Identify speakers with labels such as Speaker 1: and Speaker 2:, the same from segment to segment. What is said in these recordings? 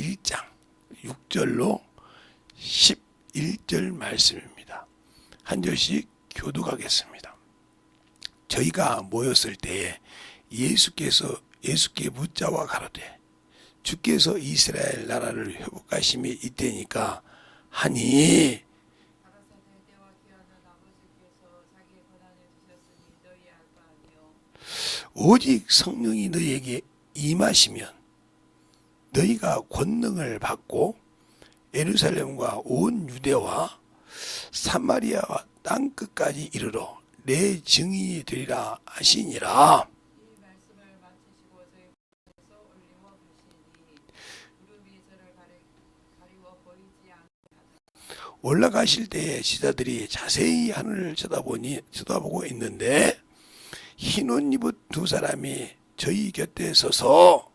Speaker 1: 1장 6절로 11절 말씀입니다. 한 절씩 교독하겠습니다. 저희가 모였을 때에 예수께 묻자와 가로되 주께서 이스라엘 나라를 회복하심이 이때니까 하니 오직 성령이 너희에게 임하시면 너희가 권능을 받고 예루살렘과 온 유대와 사마리아와 땅끝까지 이르러 내 증인이 되리라 하시니라. 올라가실 때에 지자들이 자세히 하늘을 쳐다보고 있는데 흰 옷 입은 두 사람이 저희 곁에 서서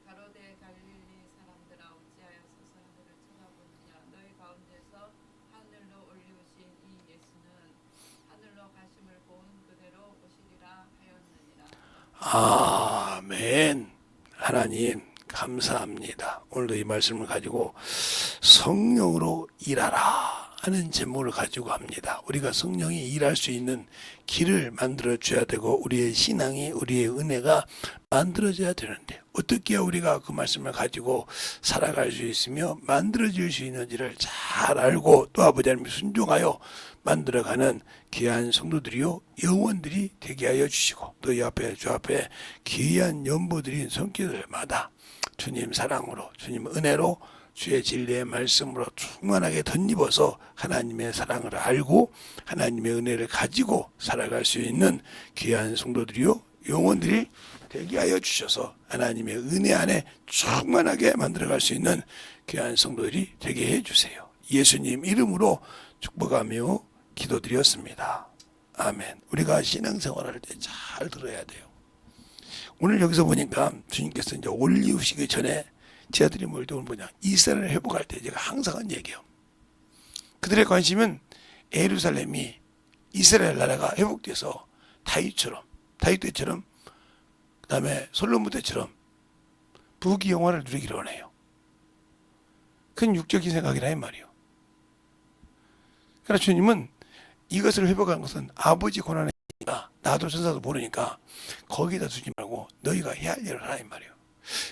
Speaker 2: 가로되 갈릴리 사람들아 어찌하여 서서 하늘을 쳐다보느냐 너희 가운데서 하늘로 올리우신 이 예수는 하늘로 가심을 본 그대로 오시리라 하였느니라.
Speaker 1: 아멘. 하나님 감사합니다. 오늘도 이 말씀을 가지고 성령으로 일하라 하는 제목을 가지고 합니다. 우리가 성령이 일할 수 있는 길을 만들어 줘야 되고 우리의 신앙이 우리의 은혜가 만들어져야 되는데 어떻게 우리가 그 말씀을 가지고 살아갈 수 있으며 만들어질 수 있는지를 잘 알고 또 아버지 하나님 순종하여 만들어가는 귀한 성도들이요 영혼들이 되게 하여 주시고 또 이 앞에 주 앞에 귀한 연보들인 손길들마다 주님 사랑으로 주님 은혜로 주의 진리의 말씀으로 충만하게 덧입어서 하나님의 사랑을 알고 하나님의 은혜를 가지고 살아갈 수 있는 귀한 성도들이요 영혼들이 되게 하여 주셔서 하나님의 은혜 안에 충만하게 만들어갈 수 있는 귀한 성도들이 되게 해주세요. 예수님 이름으로 축복하며 기도드렸습니다. 아멘. 우리가 신앙생활을 할 때 잘 들어야 돼요. 오늘 여기서 보니까 주님께서 이제 올리우시기 전에 제자들이 모일 때 뭐냐 이스라엘을 회복할 때 제가 항상 한 얘기예요. 그들의 관심은 예루살렘이 이스라엘 나라가 회복돼서 다윗 때처럼 그 다음에 솔로몬 때처럼 부귀 영화를 누리기를 원해요. 그건 육적인 생각이라 이 말이에요. 그러나 주님은 이것을 회복하는 것은 아버지 권한에 있으니까 나도 천사도 모르니까 거기다 두지 말고 너희가 해야 할 일을 하라 이 말이에요.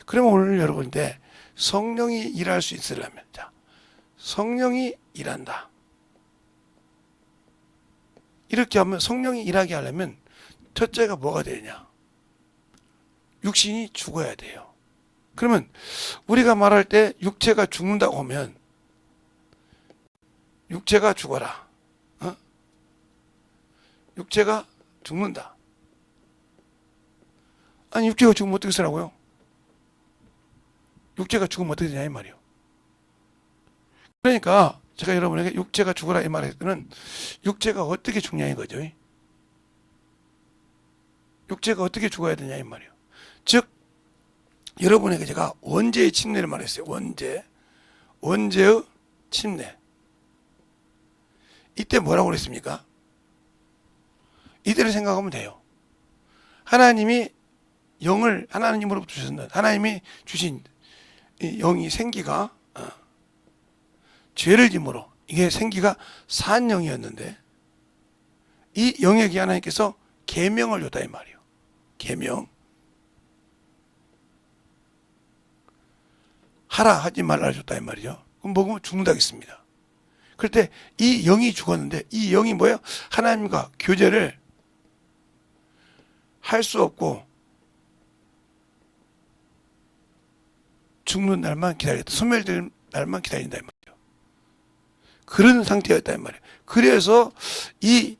Speaker 1: 그러면 오늘 여러분인데 성령이 일할 수 있으려면 자 성령이 일한다. 이렇게 하면 성령이 일하게 하려면 첫째가 뭐가 되냐? 육신이 죽어야 돼요. 그러면 우리가 말할 때 육체가 죽는다고 하면 육체가 죽어라. 육체가 죽는다. 아니 육체가 죽으면 어떻게 쓰라고요? 육체가 죽으면 어떻게 되냐 이 말이에요. 그러니까 제가 여러분에게 육체가 죽어라 이 말할 때는 육체가 어떻게 죽냐 이거죠. 육체가 어떻게 죽어야 되냐 이 말이에요. 즉 여러분에게 제가 원죄의 침례를 말했어요. 원죄의 침례. 이때 뭐라고 그랬습니까? 이때를 생각하면 돼요. 하나님이 영을 하나님으로부터 주셨는 하나님이 주신 이 영이 생기가 죄를 짐으로 이게 생기가 산 영이었는데 이 영에게 하나님께서 계명을 줬다 이 말이에요. 계명 하라 하지 말라 줬다 이 말이죠. 그럼 먹으면 죽는다 했습니다. 그럴 때 이 영이 죽었는데 이 영이 뭐예요? 하나님과 교제를 할 수 없고 죽는 날만 기다렸다. 소멸될 날만 기다린다 이 말이에요. 그런 상태였다 이 말이에요. 그래서 이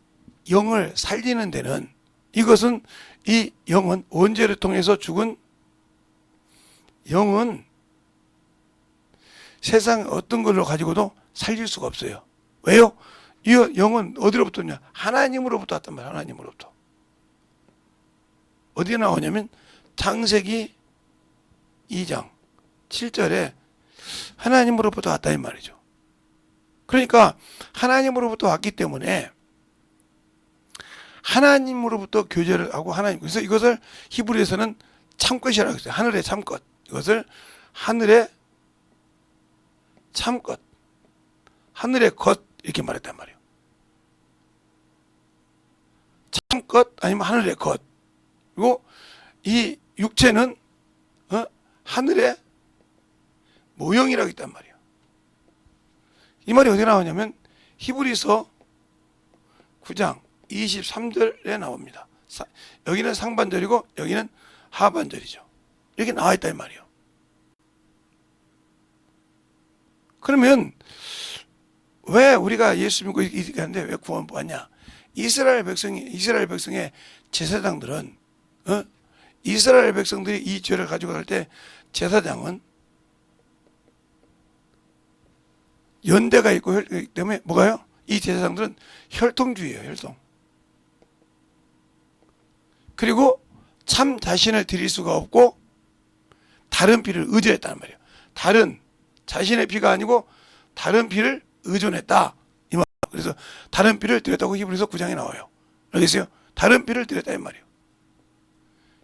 Speaker 1: 영을 살리는 데는 이것은 이 영은 원죄를 통해서 죽은 영은 세상 어떤 걸로 가지고도 살릴 수가 없어요. 왜요? 이 영은 어디로부터 오냐? 하나님으로부터 왔단 말이에요. 하나님으로부터. 어디에 나오냐면 창세기 2장 7절에 하나님으로부터 왔다 이 말이죠. 그러니까 하나님으로부터 왔기 때문에 하나님으로부터 교제를 하고 하나님 그래서 이것을 히브리에서는 참것이라고 했어요. 하늘의 참것. 이것을 하늘의 참것, 하늘의 것 이렇게 말했단 말이에요. 참것 아니면 하늘의 것. 그리고 이 육체는 하늘의 모형이라고 했단 말이에요. 이 말이 어디 나오냐면 히브리서 9장 23절에 나옵니다. 여기는 상반절이고 여기는 하반절이죠. 이렇게 나와 있다 이 말이에요. 그러면 왜 우리가 예수 믿고 이렇게 하는데 왜 구원 받냐? 이스라엘 백성의 제사장들은 이스라엘 백성들이 이 죄를 가지고 갈 때 제사장은 연대가 있고 혈통이기 때문에 뭐가요? 이 제사장들은 혈통주의예요. 혈통. 그리고 참 자신을 드릴 수가 없고 다른 피를 의존했다는 말이에요. 다른 자신의 피가 아니고 다른 피를 의존했다. 이 말. 그래서 다른 피를 드렸다고 히브리서 9장에 나와요. 알겠어요? 다른 피를 드렸다 이 말이에요.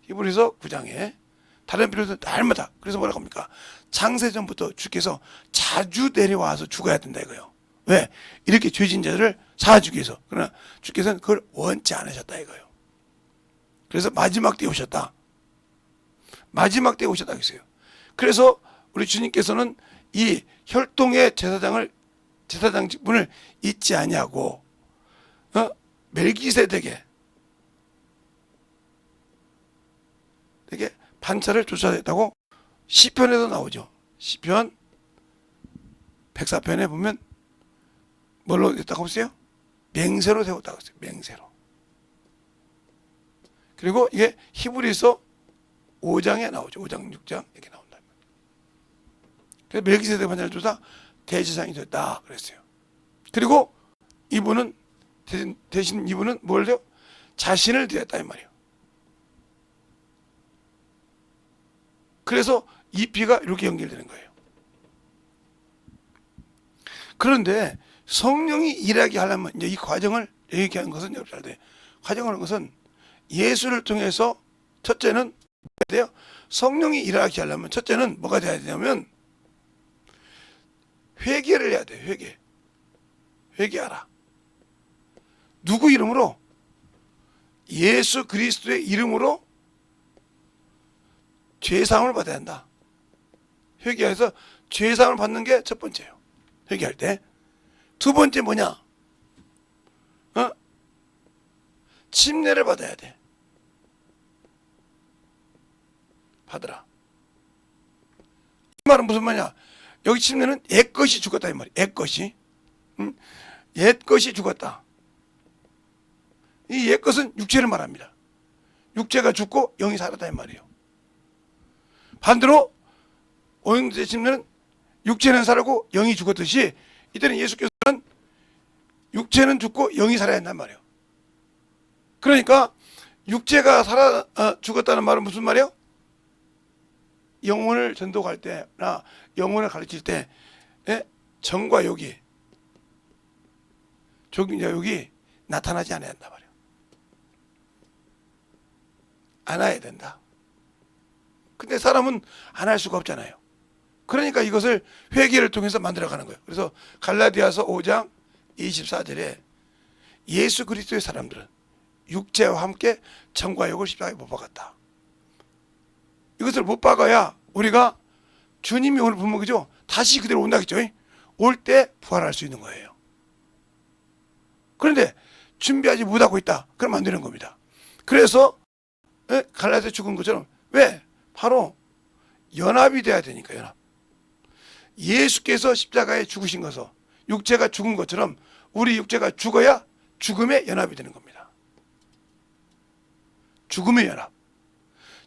Speaker 1: 히브리서 9장에 다른 피를 날마다. 그래서 뭐라고 합니까? 창세전부터 주께서 자주 내려와서 죽어야 된다 이거예요. 왜? 이렇게 죄진 자들을 사하주기 위해서. 그러나 주께서는 그걸 원치 않으셨다 이거예요. 그래서 마지막 때에 오셨다. 마지막 때에 오셨다 했어요. 그래서 우리 주님께서는 이 혈통의 제사장 직분을 잊지 아니하고 멜기세덱에 되게 반차를 조사했다고 시편에도 나오죠. 시편 104편에 보면 뭘로 됐다고 했어요? 맹세로 세웠다고 했어요. 맹세로. 그리고 이게 히브리서 5장에 나오죠. 5장, 6장 이렇게 나온다. 그래서 멜기세덱 반차를 조사 대제사장이 됐다 그랬어요. 그리고 이분은 대신 이분은 뭘 해요? 자신을 드렸다 이 말이에요. 그래서 이 피가 이렇게 연결되는 거예요. 그런데 성령이 일하게 하려면 이제 이 과정을 얘기하는 것은 여러분 잘 돼요. 과정을 하는 것은 예수를 통해서 첫째는 돼요. 성령이 일하게 하려면 첫째는 뭐가 돼야 되냐면 회개를 해야 돼요. 회개하라. 누구 이름으로? 예수 그리스도의 이름으로 죄사함을 받아야 한다. 회개해서 죄사함을 받는 게 첫 번째예요. 회개할 때. 두 번째 뭐냐? 침례를 받아야 돼. 받으라. 이 말은 무슨 말이냐? 여기 침례는 옛것이 죽었다 이 말이에요. 옛것이. 옛것이 죽었다. 이 옛것은 육체를 말합니다. 육체가 죽고 영이 살았다 이 말이에요. 반대로 오형제 침례는 육체는 살고 영이 죽었듯이 이때는 예수께서는 육체는 죽고 영이 살아야 한단 말이에요. 그러니까 육체가 죽었다는 말은 무슨 말이에요? 영혼을 전도할 때나 영혼을 가르칠 때 정과 욕이 욕이 나타나지 않아야 한단 말이에요. 안 해야 된다. 근데 사람은 안 할 수가 없잖아요. 그러니까 이것을 회개를 통해서 만들어가는 거예요. 그래서 갈라디아서 5장 24절에 예수 그리스도의 사람들은 육체와 함께 정과 욕을 십자가에 못 박았다. 이것을 못 박아야 우리가 주님이 오늘 분명히죠. 다시 그대로 온다겠죠. 올 때 부활할 수 있는 거예요. 그런데 준비하지 못하고 있다. 그러면 안 되는 겁니다. 그래서 갈라디아 죽은 것처럼 왜? 바로 연합이 돼야 되니까 연합. 예수께서 십자가에 죽으신 것서 육체가 죽은 것처럼 우리 육체가 죽어야 죽음의 연합이 되는 겁니다. 죽음의 연합.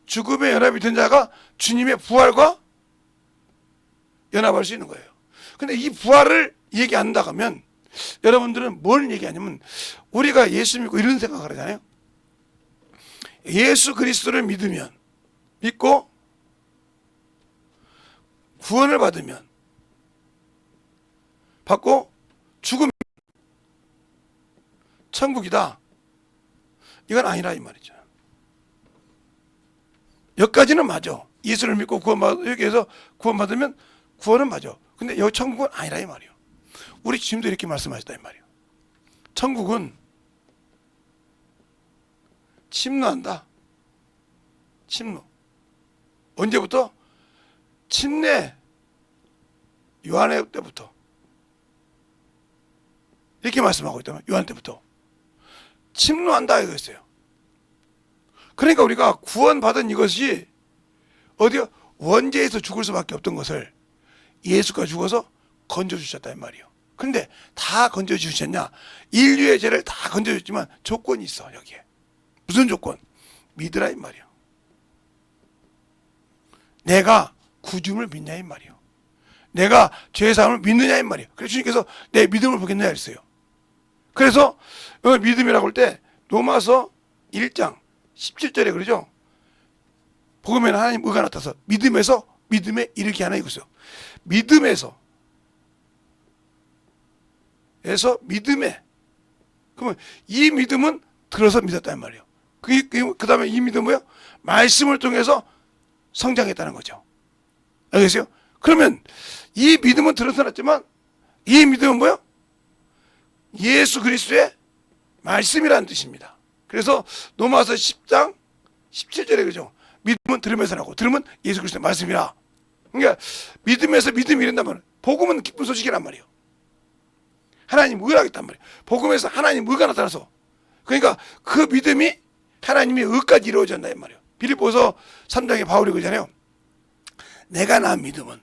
Speaker 1: 죽음의 연합이 된 자가 주님의 부활과 연합할 수 있는 거예요. 근데 이 부활을 얘기 안 한다고 하면 여러분들은 뭘 얘기하냐면 우리가 예수 믿고 이런 생각을 하잖아요. 예수 그리스도를 믿고 구원을 받고 죽으면 천국이다. 이건 아니라 이 말이죠. 여기까지는 맞아. 예수를 믿고 여기에서 구원받으면 구원은 맞아. 근데 여기 천국은 아니라 이 말이에요. 우리 주님도 이렇게 말씀하셨다 이 말이에요. 천국은 침노한다. 침노. 언제부터? 침례 요한의 때부터. 이렇게 말씀하고 있다면 요한 때부터. 침노한다 이거였어요. 그러니까 우리가 구원받은 이것이 어디요? 원죄에서 죽을 수밖에 없던 것을 예수가 죽어서 건져주셨다 이 말이에요. 그런데 다 건져주셨냐? 인류의 죄를 다 건져줬지만 조건이 있어 여기에. 무슨 조건? 믿으라 이 말이에요. 내가 구주를 믿냐 이 말이에요. 내가 죄사함을 믿느냐 이 말이에요. 그래서 주님께서 내 믿음을 보겠느냐 했어요. 그래서 믿음이라고 할 때 로마서 1장 17절에 그러죠. 복음에는 하나님 의가 나타서 믿음에서 믿음에 이르게 하나 이거죠. 믿음에서 믿음에. 그러면 이 믿음은 들어서 믿었단 말이에요. 그 다음에 이 믿음은 뭐예요? 말씀을 통해서 성장했다는 거죠. 알겠어요? 그러면 이 믿음은 들어서 났지만 이 믿음은 뭐예요? 예수 그리스도의 말씀이라는 뜻입니다. 그래서 로마서 10장 17절에 그러죠. 믿음은 들으면서 나고 들으면 예수 그리스도의 말씀이라. 그러니까 믿음에서 믿음이 이른다면 복음은 기쁜 소식이란 말이에요. 하나님 의를 하겠단 말이에요. 복음에서 하나님 의가 나타나서 그러니까 그 믿음이 하나님의 의까지 이루어진다 이 말이에요. 빌립보서 3장에 바울이 그러잖아요. 내가 낳은 믿음은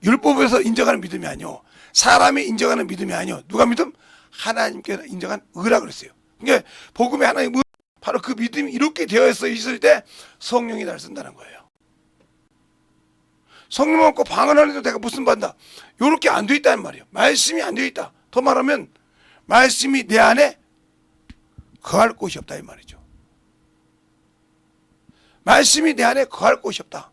Speaker 1: 율법에서 인정하는 믿음이 아니요 사람이 인정하는 믿음이 아니요 누가 믿음? 하나님께서 인정한 의라 그랬어요. 그러니까 복음의 하나님 의 바로 그 믿음이 이렇게 되어 있을 때 성령이 날 쓴다는 거예요. 성령 없고 방언하는데도 내가 무슨 받는다. 이렇게 안 돼 있다는 말이에요. 말씀이 안 돼 있다. 더 말하면 말씀이 내 안에 거할 곳이 없다 이 말이죠. 말씀이 내 안에 거할 곳이 없다.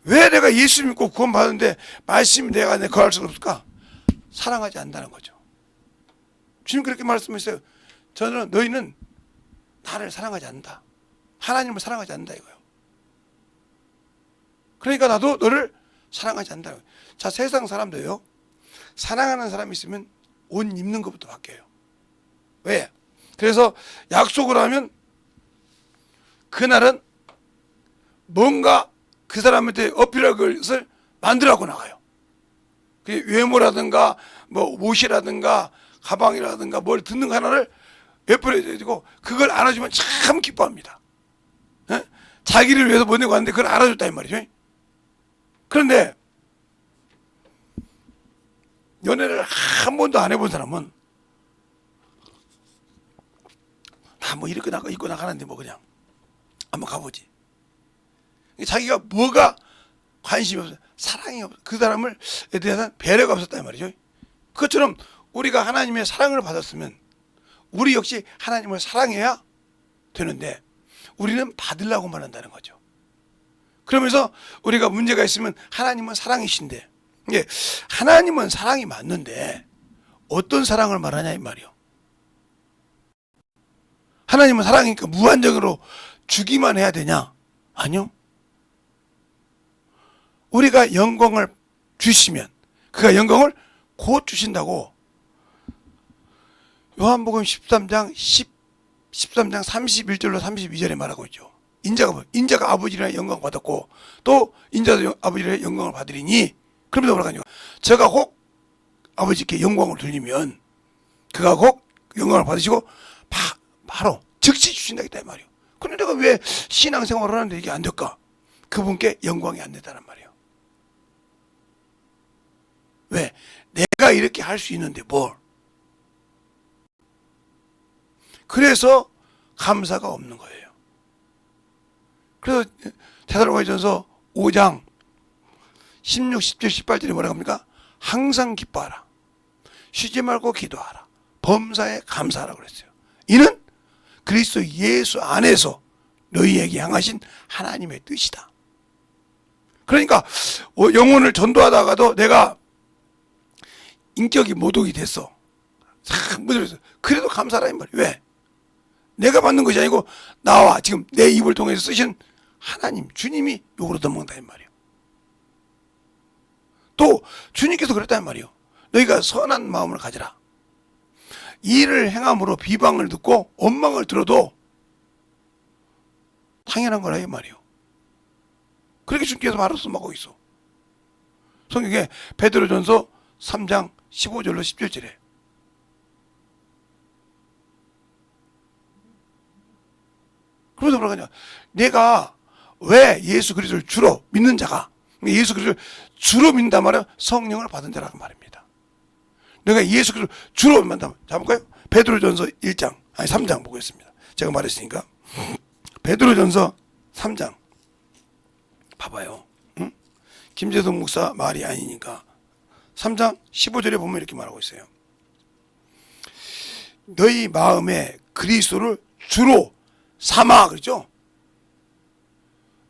Speaker 1: 왜 내가 예수 믿고 구원 받는데 말씀이 내 안에 거할 수 없을까? 사랑하지 않는다는 거죠. 주님 그렇게 말씀하셨어요. 저는 너희는 나를 사랑하지 않는다. 하나님을 사랑하지 않는다 이거예요. 그러니까 나도 너를 사랑하지 않는다. 자, 세상 사람도요. 사랑하는 사람이 있으면 옷 입는 것부터 바뀌어요. 왜? 그래서 약속을 하면 그날은 뭔가 그 사람한테 어필할 것을 만들어갖고 나가요. 그 외모라든가 뭐 옷이라든가 가방이라든가 뭘 듣는 거 하나를 웨퍼해야 되고 그걸 알아주면 참 기뻐합니다. 에? 자기를 위해서 보내고 왔는데 그걸 알아줬다 이 말이죠. 그런데 연애를 한 번도 안 해본 사람은 다 뭐 이렇게 입고 나가는데 뭐 그냥 한번 가보지. 자기가 뭐가 관심이 없어, 사랑이 없어, 그 사람을 대해서 배려가 없었다 이 말이죠. 그것처럼 우리가 하나님의 사랑을 받았으면 우리 역시 하나님을 사랑해야 되는데 우리는 받으려고만 한다는 거죠. 그러면서 우리가 문제가 있으면 하나님은 사랑이신데 하나님은 사랑이 맞는데 어떤 사랑을 말하냐 이 말이요. 하나님은 사랑이니까 무한적으로 주기만 해야 되냐? 아니요. 우리가 영광을 주시면 그가 영광을 곧 주신다고 요한복음 13장 31절로 32절에 말하고 있죠. 인자가 아버지의 영광을 받았고 또 인자도 아버지의 영광을 받으리니 그러면서 뭐라고 하냐. 저가 혹 아버지께 영광을 돌리면 그가 혹 영광을 받으시고 바로 즉시 주신다 이 말이에요. 그런데 내가 왜 신앙생활을 하는데 이게 안 될까? 그분께 영광이 안 된다는 말이에요. 왜? 내가 이렇게 할 수 있는데 뭘? 그래서 감사가 없는 거예요. 그래서 데살로니가전서 5장 16, 17, 18절에 뭐라고 합니까? 항상 기뻐하라. 쉬지 말고 기도하라. 범사에 감사하라 그랬어요. 이는 그리스도 예수 안에서 너희에게 향하신 하나님의 뜻이다. 그러니까 영혼을 전도하다가도 내가 인격이 모독이 됐어. 참 무덤했어. 그래도 감사하라 이 말이에요. 왜? 내가 받는 것이 아니고 나와 지금 내 입을 통해서 쓰신 하나님, 주님이 욕을 얻어먹는다 이 말이에요. 또 주님께서 그랬단 말이에요. 너희가 선한 마음을 가지라. 이를 행함으로 비방을 듣고 원망을 들어도 당연한 거라 이 말이에요. 그렇게 주님께서 말씀하고 있어. 성경에 베드로전서 3장 15절로 17절에 그러면서 뭐라 하냐, 내가 왜 예수 그리스도를 주로 믿는 자가, 예수 그리스도를 주로 믿는단 말은 성령을 받은 자라는 말입니다. 내가 예수 그리스도를 주로 믿는다. 자 볼까요? 베드로전서 3장 보겠습니다. 제가 말했으니까 베드로전서 3장 봐봐요. 응? 김재동 목사 말이 아니니까 3장 15절에 보면 이렇게 말하고 있어요. 너희 마음에 그리스도를 주로 삼아, 그렇죠?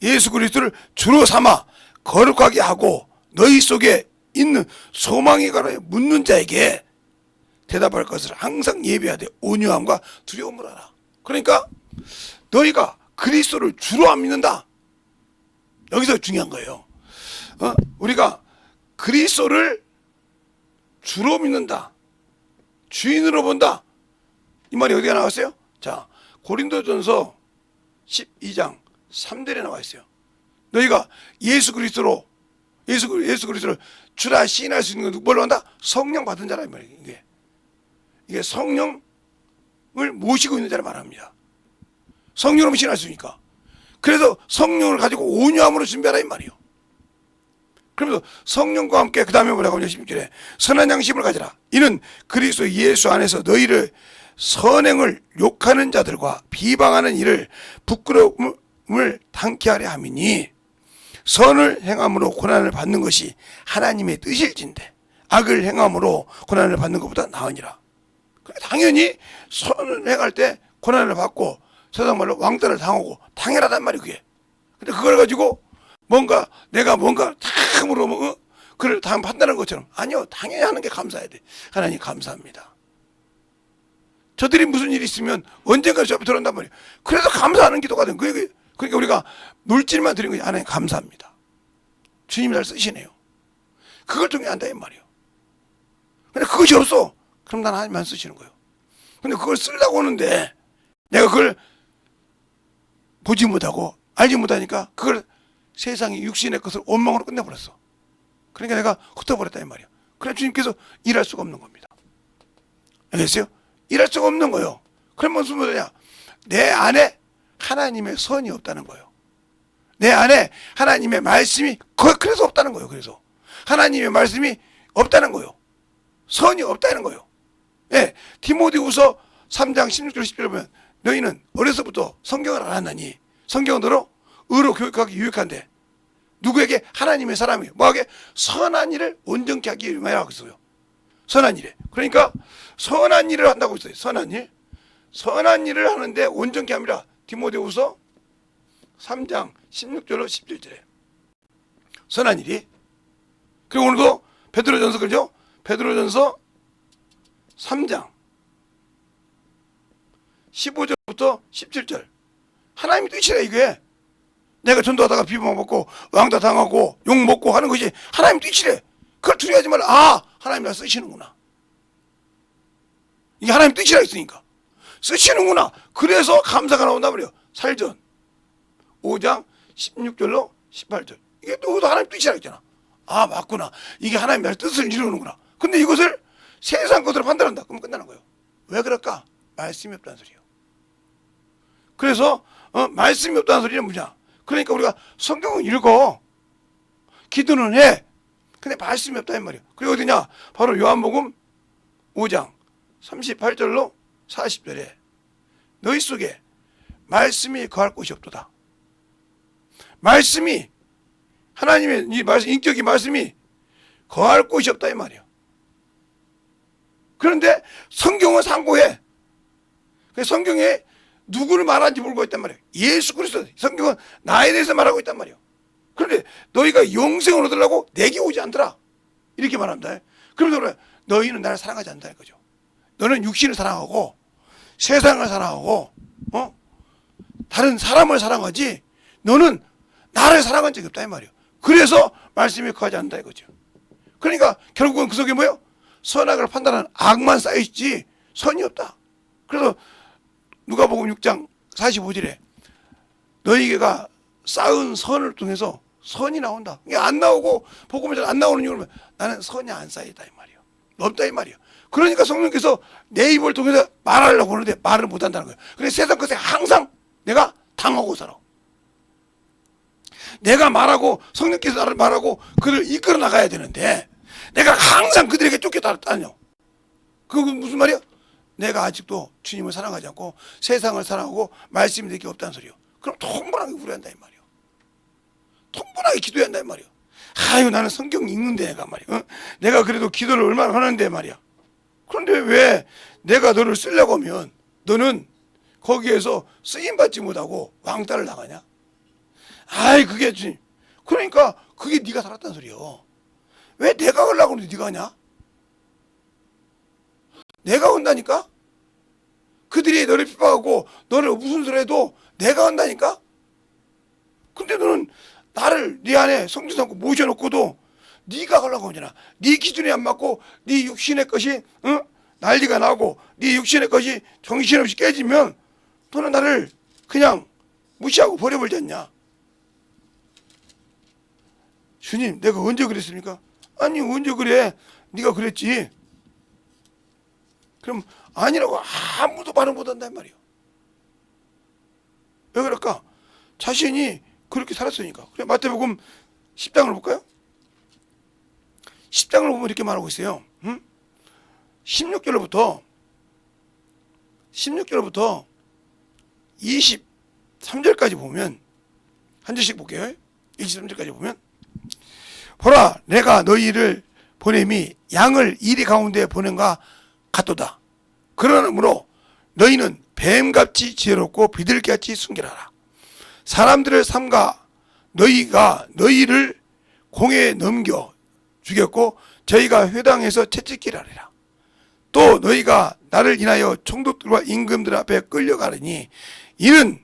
Speaker 1: 예수 그리스도를 주로 삼아 거룩하게 하고 너희 속에 있는 소망에 관하여 묻는 자에게 대답할 것을 항상 예비하되 온유함과 두려움을 하라. 그러니까 너희가 그리스도를 주로 안 믿는다. 여기서 중요한 거예요. 우리가 그리스도를 주로 믿는다. 주인으로 본다. 이 말이 어디가 나왔어요? 자, 고린도전서 12장 3절에 나와 있어요. 너희가 예수 그리스도를 주라 시인할 수 있는 건 뭘로 한다? 성령 받은 자라 이 말이에요. 이게 성령을 모시고 있는 자를 말합니다. 성령으로 시인할 수 있으니까. 그래서 성령을 가지고 온유함으로 준비하라 이 말이에요. 그러면서 성령과 함께 그 다음에 뭐라고 하냐 16절에 선한 양심을 가지라. 이는 그리스도 예수 안에서 너희를 선행을 욕하는 자들과 비방하는 일을 부끄러움을 당케 하려 함이니 선을 행함으로 고난을 받는 것이 하나님의 뜻일진데 악을 행함으로 고난을 받는 것보다 나으니라. 당연히 선을 행할 때 고난을 받고 세상 말로 왕따를 당하고 당연하단 말이에요. 그게. 근데 그걸 가지고 내가 뭔가 탐으로 그를 다 판단하는 것처럼 아니요, 당연히 하는 게 감사해야 돼. 하나님 감사합니다. 저들이 무슨 일이 있으면 언젠가 저 앞에 들어온단 말이에요. 그래서 감사하는 기도가 된 거예요. 그러니까 우리가 물질만 드리는 거지. 하나님 감사합니다. 주님이 날 쓰시네요. 그걸 통해 한다 이 말이에요. 근데 그것이 없어. 그럼 난 하나님만 쓰시는 거예요. 근데 그걸 쓰려고 하는데 내가 그걸 보지 못하고 알지 못하니까 그걸 세상의 육신의 것을 원망으로 끝내버렸어. 그러니까 내가 흩어버렸다 이 말이에요. 그래서 주님께서 일할 수가 없는 겁니다. 알겠어요? 일할 수가 없는 거예요. 그러면 무슨 말이냐? 내 안에 하나님의 선이 없다는 거예요. 내 안에 하나님의 말씀이 그래서 없다는 거예요. 그래서 하나님의 말씀이 없다는 거예요. 선이 없다는 거예요. 예, 디모데후서 3장 16절 17절 보면 너희는 어려서부터 성경을 알았나니 성경은 너로 의로 교육하기 유익한데 누구에게? 하나님의 사람이 뭐하게? 선한 일을 온전케 하기 위하여 하고 있어요. 선한 일에. 그러니까 선한 일을 한다고 있어요. 선한 일을 하는데 온전케 합니다. 디모데후서 3장 16절로 17절에 선한 일이. 그리고 오늘도 베드로전서 그죠? 베드로전서 3장 15절부터 17절 하나님이 뜻이래. 이게 내가 전도하다가 비방받고 왕따 당하고 욕먹고 하는 것이 하나님 뜻이래. 그걸 두려워하지 말라. 아, 하나님 나 쓰시는구나. 이게 하나님 뜻이라 했으니까 쓰시는구나. 그래서 감사가 나온단 말이에요. 살전 5장 16절로 18절 이게 또 하나님 뜻이라 했잖아. 아, 맞구나. 이게 하나님 나의 뜻을 이루는구나. 근데 이것을 세상 것으로 판단한다. 그러면 끝나는 거예요. 왜 그럴까? 말씀이 없다는 소리예요. 그래서 말씀이 없다는 소리는 뭐냐? 그러니까 우리가 성경을 읽어 기도는 해. 근데 말씀이 없다 이 말이에요. 그리고 어디냐? 바로 요한복음 5장 38절로 40절에 너희 속에 말씀이 거할 곳이 없도다. 말씀이 하나님의 이 말씀, 인격의 말씀이 거할 곳이 없다 이 말이에요. 그런데 성경은 상고해. 성경에 누구를 말하는지 모르고 있단 말이에요. 예수 그리스도. 성경은 나에 대해서 말하고 있단 말이에요. 그런데 너희가 영생을 얻으려고 내게 오지 않더라. 이렇게 말합니다. 그러면서 너희는 나를 사랑하지 않는다는 거죠. 너는 육신을 사랑하고 세상을 사랑하고 다른 사람을 사랑하지 너는 나를 사랑한 적이 없다 이 말이에요. 그래서 말씀이 거하지 않는다 이거죠. 그러니까 결국은 그 속에 뭐예요? 선악을 판단하는 악만 쌓여있지 선이 없다. 그래서 누가복음 6장 45절에 너희가 쌓은 선을 통해서 선이 나온다. 이게 안 나오고 복음이 잘 안 나오는 이유는 나는 선이 안 쌓이다 이 말이에요. 없다 이 말이에요. 그러니까 성령께서 내 입을 통해서 말하려고 하는데 말을 못한다는 거예요. 그래서 세상 것에 항상 내가 당하고 살아. 내가 말하고 성령께서 나를 말하고 그를 이끌어 나가야 되는데 내가 항상 그들에게 쫓겨다녀. 그건 무슨 말이야? 내가 아직도 주님을 사랑하지 않고 세상을 사랑하고 말씀이 내게 없다는 소리요. 그럼 통분하게 우려한다 이 말이요. 통분하게 기도해야 한다 이 말이요. 아유 나는 성경 읽는데 내가 말이야. 어? 내가 그래도 기도를 얼마나 하는데 말이야. 그런데 왜 내가 너를 쓰려고 하면 너는 거기에서 쓰임받지 못하고 왕따를 나가냐? 아이 그게 주님. 그러니까 그게 네가 살았다는 소리요. 왜 내가 가려고 하는데 네가 하냐? 내가 온다니까? 그들이 너를 핍박하고 너를 무슨 소리 해도 내가 온다니까? 근데 너는 나를 네 안에 성질 삼고 모셔놓고도 네가 가려고 하잖아. 네 기준에 안 맞고 네 육신의 것이 난리가 나고 네 육신의 것이 정신없이 깨지면 너는 나를 그냥 무시하고 버려버리지 않냐? 주님 내가 언제 그랬습니까? 아니 언제 그래? 네가 그랬지. 그럼 아니라고 아무도 말을 못한단 말이에요. 왜 그럴까? 자신이 그렇게 살았으니까. 그래 마태복음 10장을 볼까요? 10장을 보면 이렇게 말하고 있어요. 16절부터 23절까지 보면 한 절씩 볼게요. 23절까지 보면 보라 내가 너희를 보냄이 양을 이리 가운데 보낸가 같도다. 그러므로 너희는 뱀같이 지혜롭고 비둘기같이 순결하라. 사람들을 삼가 너희가 너희를 공에 넘겨 죽였고 저희가 회당에서 채찍질 하리라. 또 너희가 나를 인하여 총독들과 임금들 앞에 끌려가느니 이는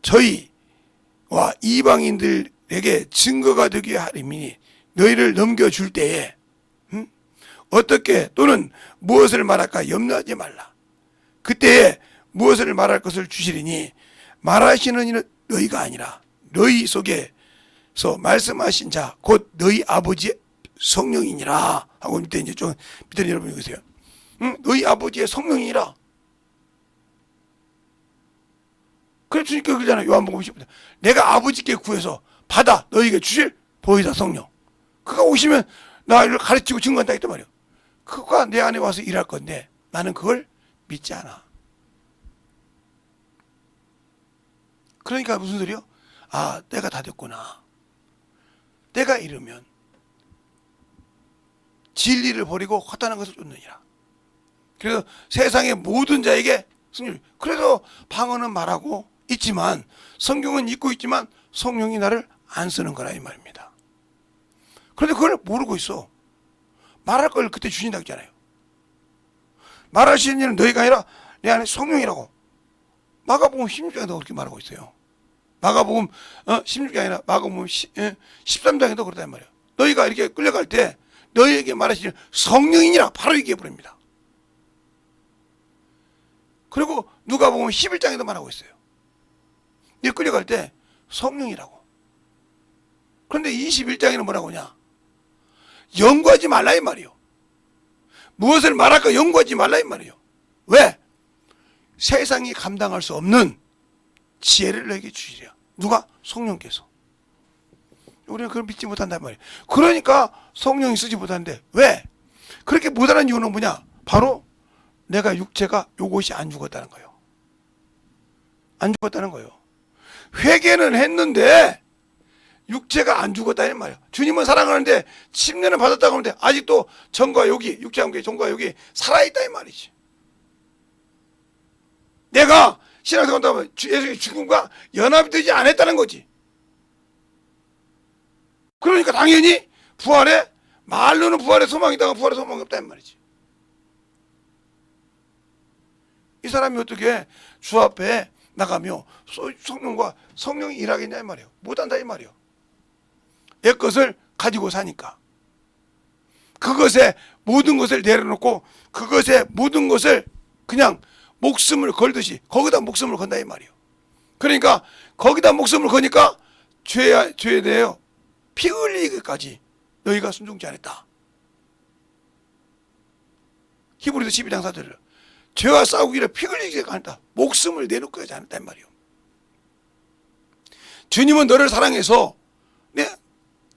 Speaker 1: 저희와 이방인들에게 증거가 되게 하리니 너희를 넘겨줄 때에 어떻게 또는 무엇을 말할까 염려하지 말라. 그때에 무엇을 말할 것을 주시리니 말하시는 이는 너희가 아니라 너희 속에서 말씀하신 자 곧 너희 아버지의 성령이니라 하고 밑에 이제 좀 밑에 여러분 읽으세요. 너희 아버지의 성령이니라. 그래 주님께서 그러잖아요. 요한복음 10장 내가 아버지께 구해서 받아 너희에게 주실 보혜사 성령. 그가 오시면 나를 가르치고 증거한다 했단 말이에요. 그가 내 안에 와서 일할 건데 나는 그걸 믿지 않아. 그러니까 무슨 소리요? 아 때가 다 됐구나. 때가 이르면 진리를 버리고 허탄한 것을 쫓느니라. 그래서 세상의 모든 자에게 승률. 그래서 방언은 말하고 있지만 성경은 읽고 있지만 성령이 나를 안 쓰는 거라 이 말입니다. 그런데 그걸 모르고 있어. 말할 걸 그때 주신다고 했잖아요. 말하시는 일은 너희가 아니라 내 안에 성령이라고. 마가복음 16장에도 그렇게 말하고 있어요. 마가복음 16장이 아니라 마가복음 13장에도 그렇단 말이에요. 너희가 이렇게 끌려갈 때 너희에게 말하시는 성령이니라 바로 얘기해 버립니다. 그리고 누가복음 11장에도 말하고 있어요. 이 끌려갈 때 성령이라고. 그런데 21장에는 뭐라고 하냐? 연구하지 말라 이 말이요. 무엇을 말할까 연구하지 말라 이 말이요. 왜? 세상이 감당할 수 없는 지혜를 너에게 주시리라. 누가? 성령께서. 우리는 그걸 믿지 못한단 말이에요. 그러니까 성령이 쓰지 못하는데 왜? 그렇게 못하는 이유는 뭐냐? 바로 내가 육체가 요것이 안 죽었다는 거예요. 안 죽었다는 거예요. 회개는 했는데 육체가 안 죽었다는 말이에요. 주님은 사랑하는데 침례는 받았다고 하는데 아직도 정과 욕이 육체와 함께 정과 욕이 살아있다 이 말이지. 내가 신앙생활 하면 예수의 죽음과 연합이 되지 않았다는 거지. 그러니까 당연히 부활에 말로는 부활의 소망이 있다가 부활의 소망이 없다는 말이지. 이 사람이 어떻게 주 앞에 나가며 성령과 성령이 일하겠냐 이 말이에요. 못한다 이 말이에요. 옛 것을 가지고 사니까. 그것에 모든 것을 내려놓고 그것에 모든 것을 그냥 목숨을 걸듯이 거기다 목숨을 건다 이 말이에요. 그러니까 거기다 목숨을 거니까 죄에 대하여 피 흘리기까지 너희가 순종치 않았다. 히브리서 12장 4절을 죄와 싸우기를 피 흘리기까지 않았다. 목숨을 내놓고 하지 않았다 이 말이에요. 주님은 너를 사랑해서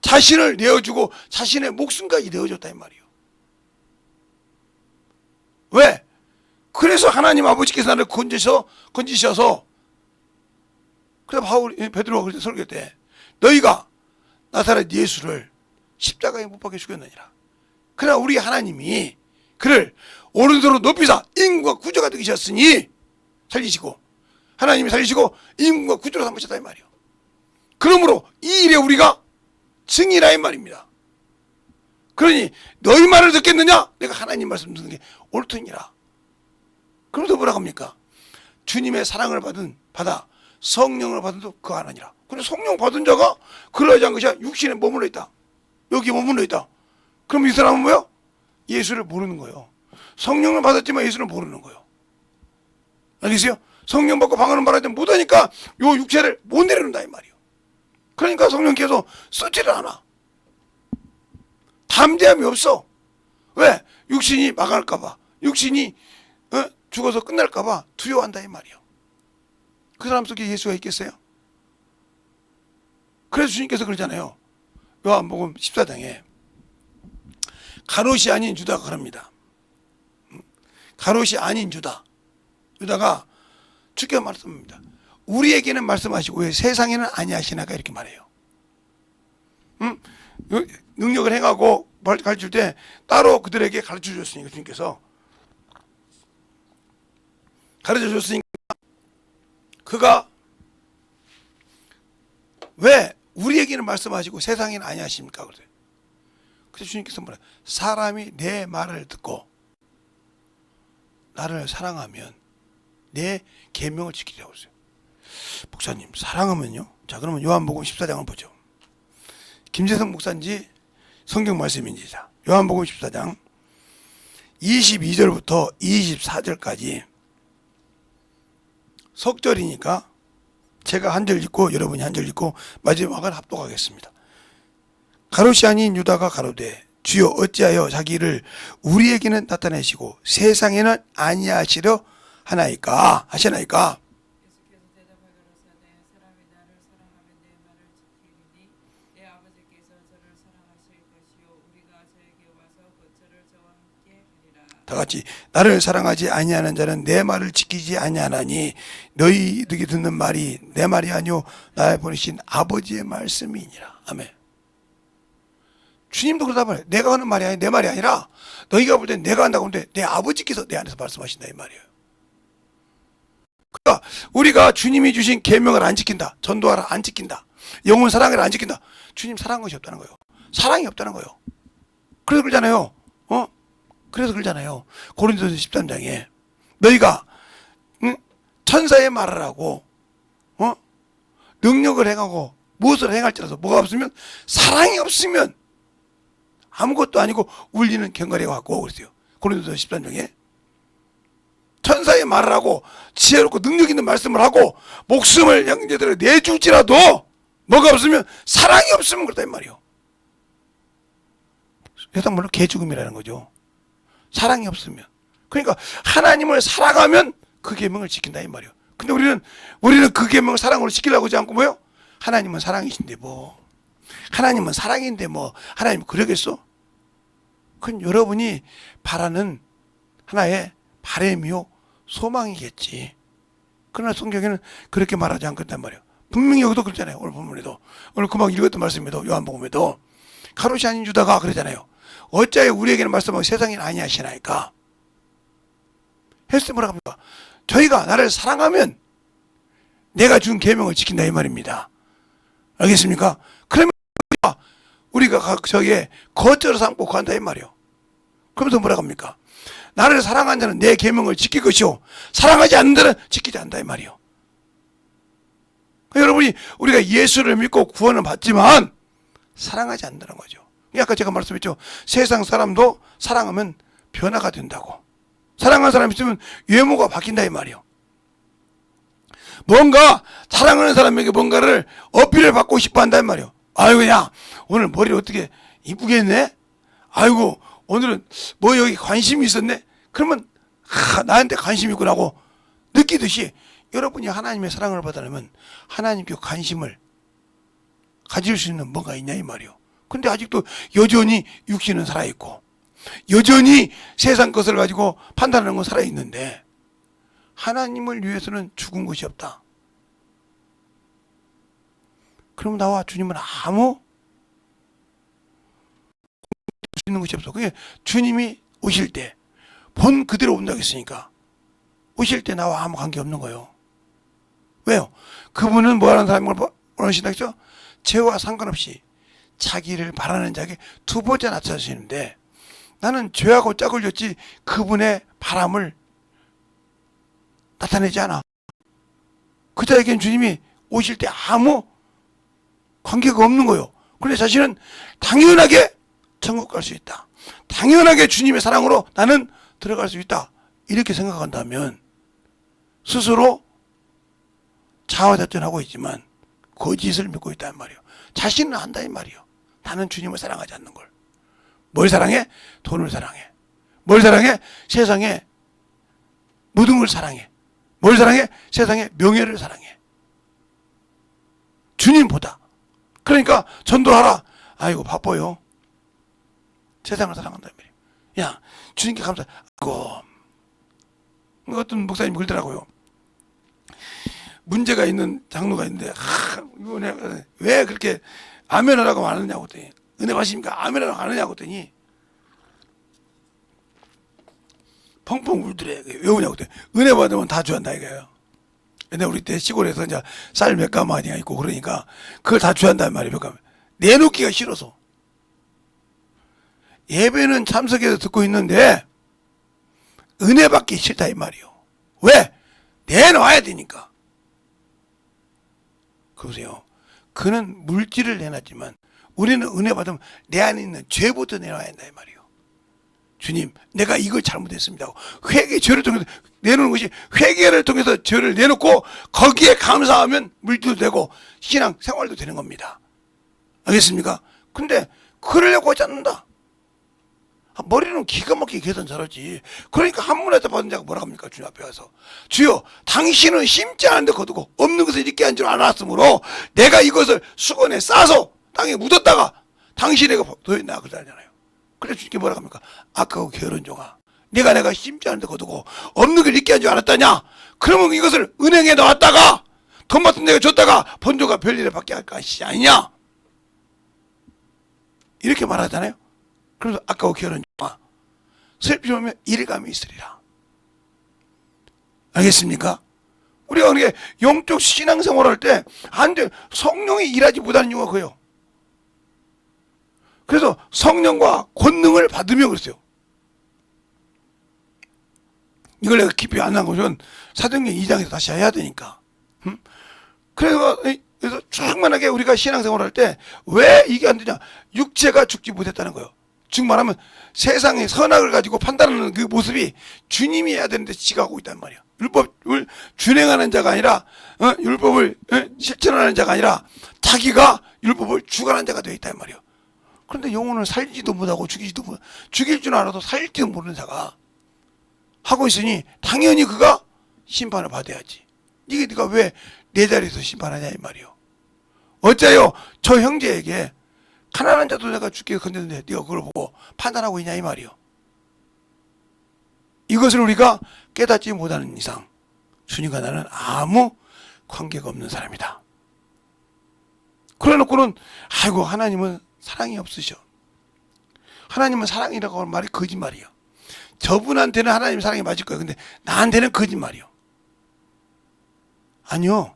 Speaker 1: 자신을 내어주고 자신의 목숨까지 내어줬다 이 말이에요. 왜? 그래서 하나님 아버지께서 나를 건지셔서 그래서 베드로가 그럴 때 설교 때 너희가 나사렛 예수를 십자가에 못 박혀 죽였느니라. 그러나 우리 하나님이 그를 오른손으로 높이사 임금과 구주가 되셨으니 살리시고 하나님이 살리시고 임금과 구주로 삼으셨다 이 말이에요. 그러므로 이 일에 우리가 증이라 이 말입니다. 그러니 너희 말을 듣겠느냐? 내가 하나님 말씀 듣는 게 옳으니라. 그러면서 뭐라고 합니까? 주님의 사랑을 받아 성령을 받아도 그거 안 하니라. 근데 성령 받은 자가 그러지 않은 것이 육신에 머물러 있다. 여기 머물러 있다. 그럼 이 사람은 뭐야? 예수를 모르는 거예요. 성령을 받았지만 예수를 모르는 거예요. 알겠어요? 성령 받고 방언을 말하지 못하니까 요 육체를 못 내려놓는다 이 말이에요. 그러니까 성령께서 쓰지를 않아. 담대함이 없어. 왜? 육신이 망할까봐, 육신이 죽어서 끝날까봐 두려워한다 이 말이에요. 그 사람 속에 예수가 있겠어요? 그래서 주님께서 그러잖아요. 요한복음 14장에 가롯이 아닌 유다가 그럽니다. 가롯이 아닌 유다가 주께서 말씀합니다. 우리에게는 말씀하시고 왜 세상에는 아니하시나가 이렇게 말해요. 능력을 행하고 가르칠 때 따로 그들에게 가르쳐 줬으니까 주님께서 가르쳐 줬으니까 그가 왜 우리에게는 말씀하시고 세상에는 아니하십니까? 그래서 주님께서 뭐라? 사람이 내 말을 듣고 나를 사랑하면 내 계명을 지키라고 했어요. 목사님 사랑하면요? 자 그러면 요한복음 14장을 보죠. 김재성 목사인지 성경 말씀인지. 자 요한복음 14장 22절부터 24절까지 석절이니까 제가 한 절 읽고 여러분이 한 절 읽고 마지막은 합독하겠습니다. 가롯이 아닌 유다가 가로되 주여 어찌하여 자기를 우리에게는 나타내시고 세상에는 아니하시려 하시나이까.
Speaker 2: 예수께서 대답하기로사대 사람이 나를 사랑하면 내 말을 지키리니 내 아버지께서 저를 사랑하실 것이요 우리가 저에게 와서 저를 저와 함께 하리라.
Speaker 1: 다 같이 나를 사랑하지 아니하는 자는 내 말을 지키지 아니하나니 너희들이 듣는 말이 내 말이 아니요 나를 보내신 아버지의 말씀이니라. 아멘. 주님도 그러다 말이에요. 내가 하는 말이 아니라 내 말이 아니라 너희가 볼 때 내가 한다고 하는데 내 아버지께서 내 안에서 말씀하신다 이 말이에요. 그러니까 우리가 주님이 주신 계명을 안 지킨다, 전도하라 안 지킨다, 영혼 사랑을 안 지킨다. 주님 사랑한 것이 없다는 거예요. 사랑이 없다는 거예요. 그래서 그러잖아요. 그래서 그러잖아요. 고린도서 13장에 너희가 천사의 말을 하고 능력을 행하고 무엇을 행할지라도 뭐가 없으면 사랑이 없으면 아무것도 아니고 울리는 경거리가 갖고 그랬어요. 고린도서 13장에 천사의 말을 하고 지혜롭고 능력 있는 말씀을 하고 목숨을 형제들을 내줄지라도 뭐가 없으면 사랑이 없으면 그렇다 이 말이에요. 세상 말로 개죽음이라는 거죠. 사랑이 없으면. 그러니까 하나님을 사랑하면 그 계명을 지킨다 이 말이에요. 근데 우리는 그 계명을 사랑으로 지키려고 하지 않고 뭐요? 하나님은 사랑이신데 뭐 하나님은 사랑인데 뭐 하나님 그러겠어? 그건 여러분이 바라는 하나의 바람이요 소망이겠지. 그러나 성경에는 그렇게 말하지 않겠단 말이에요. 분명히 여기도 그렇잖아요. 오늘 본문에도 오늘 금방 읽었던 말씀에도 요한복음에도 가롯이 아닌 유다가 그러잖아요. 어찌하여 우리에게는 말씀하고 세상에는 아니하시나이까. 했을 때 뭐라고 합니까? 저희가 나를 사랑하면 내가 준 계명을 지킨다 이 말입니다. 알겠습니까? 그러면 우리가 저기에 거처로 삼고 간다 이 말이에요. 그러면서 뭐라고 합니까? 나를 사랑한 자는 내 계명을 지킬 것이요 사랑하지 않는 자는 지키지 않는다 이 말이에요. 여러분이 우리가 예수를 믿고 구원을 받지만 사랑하지 않는다는 거죠. 아까 제가 말씀했죠. 세상 사람도 사랑하면 변화가 된다고. 사랑하는 사람이 있으면 외모가 바뀐다 이 말이요. 뭔가 사랑하는 사람에게 뭔가를 어필을 받고 싶어 한다 이 말이요. 아이고 야 오늘 머리를 어떻게 이쁘게 했네. 아이고 오늘은 뭐 여기 관심이 있었네. 그러면 나한테 관심이 있구나 하고 느끼듯이 여러분이 하나님의 사랑을 받으려면 하나님께 관심을 가질 수 있는 뭔가 있냐 이 말이요. 근데 아직도 여전히 육신은 살아있고 여전히 세상 것을 가지고 판단하는 건 살아있는데 하나님을 위해서는 죽은 것이 없다. 그럼 나와 주님은 아무 수 있는 것이 없어. 그게 주님이 오실 때 본 그대로 온다고 했으니까 오실 때 나와 아무 관계 없는 거예요. 왜요? 그분은 뭐하는 사람을 원하신다 했죠? 죄와 상관없이 자기를 바라는 자에게 두 번째 나타나시는데 나는 죄하고 짝을 졌지 그분의 바람을 나타내지 않아. 그 자에게는 주님이 오실 때 아무 관계가 없는 거예요. 그런데 자신은 당연하게 천국 갈 수 있다. 당연하게 주님의 사랑으로 나는 들어갈 수 있다. 이렇게 생각한다면 스스로 자화자찬하고 있지만 거짓을 믿고 있다는 말이에요. 자신은 안다 이 말이에요. 나는 주님을 사랑하지 않는 걸. 뭘 사랑해? 돈을 사랑해. 뭘 사랑해? 세상에 모든 걸 사랑해. 뭘 사랑해? 세상의 명예를 사랑해. 주님보다. 그러니까 전도하라. 아이고 바빠요. 세상을 사랑한다는 말이에요. 야 주님께 감사. 어떤 목사님이 그러더라고요. 문제가 있는 장로가 있는데 이거 왜 그렇게 아멘하라고 안 하느냐고 했더니 은혜 받으십니까? 아멘하라고 안 하느냐고 했더니 펑펑 울더래. 왜 우냐고 했더니 은혜 받으면 다 주한다 이거예요. 근데 우리 때 시골에서 이제 쌀 몇 가마니가 있고 그러니까 그걸 다 주한단 말이에요. 몇 가마. 내놓기가 싫어서. 예배는 참석해서 듣고 있는데 은혜 받기 싫다 이 말이요. 왜? 내놔야 되니까. 그러세요. 그는 물질을 내놨지만 우리는 은혜 받으면 내 안에 있는 죄부터 내놔야 한다 이 말이요. 주님 내가 이걸 잘못했습니다 하고 회개 죄를 통해서 내놓는 것이 회개를 통해서 죄를 내놓고 거기에 감사하면 물질도 되고 신앙 생활도 되는 겁니다. 알겠습니까? 근데 그러려고 하지 않는다. 머리는 기가 막히게 계산 잘하지. 그러니까 한문에서 받은 자가 뭐라 합니까? 주님 앞에 가서 주여 당신은 심지 않은데 거두고 없는 것을 잊게 한 줄 알았으므로 내가 이것을 수건에 싸서 땅에 묻었다가 당신에게 도했나 그러잖아요. 그래서 주님께 뭐라 합니까? 아까워 게으른종아 내가 심지 않은데 거두고 없는 걸 잊게 한 줄 알았다냐? 그러면 이것을 은행에 넣었다가 돈 받은 내가 줬다가 본조가 별일을 받게 할 것이 아니냐? 이렇게 말하잖아요. 그래서 아까워 게으른종아 슬피 오면 일감이 있으리라. 알겠습니까? 우리가 그렇게 영적 신앙생활 할 때 안 돼. 성령이 일하지 못하는 이유가 그래요. 그래서 성령과 권능을 받으며 그랬어요. 이걸 내가 깊이 안 한 것은 사도행전 2장에서 다시 해야 되니까. 그래서 충만하게 우리가 신앙생활 할 때 왜 이게 안 되냐? 육체가 죽지 못했다는 거예요. 즉 말하면 세상의 선악을 가지고 판단하는 그 모습이 주님이 해야 되는데 지가 하고 있단 말이야. 율법을 준행하는 자가 아니라 율법을 실천하는 자가 아니라 자기가 율법을 주관하는 자가 되어 있단 말이야. 그런데 영혼을 살지도 못하고 죽이지도 못, 죽일 줄 알아도 살지도 모르는 자가 하고 있으니 당연히 그가 심판을 받아야지. 이게 네가 왜 내 자리에서 심판하냐 이 말이요. 어째요 저 형제에게 가난한 자도 내가 죽게 건졌는데 네가 그걸 보고 판단하고 있냐 이 말이요. 이것을 우리가 깨닫지 못하는 이상 주님과 나는 아무 관계가 없는 사람이다. 그래놓고는 아이고 하나님은 사랑이 없으셔. 하나님은 사랑이라고 하는 말이 거짓말이야. 저분한테는 하나님 사랑이 맞을 거야. 근데 나한테는 거짓말이요. 아니요.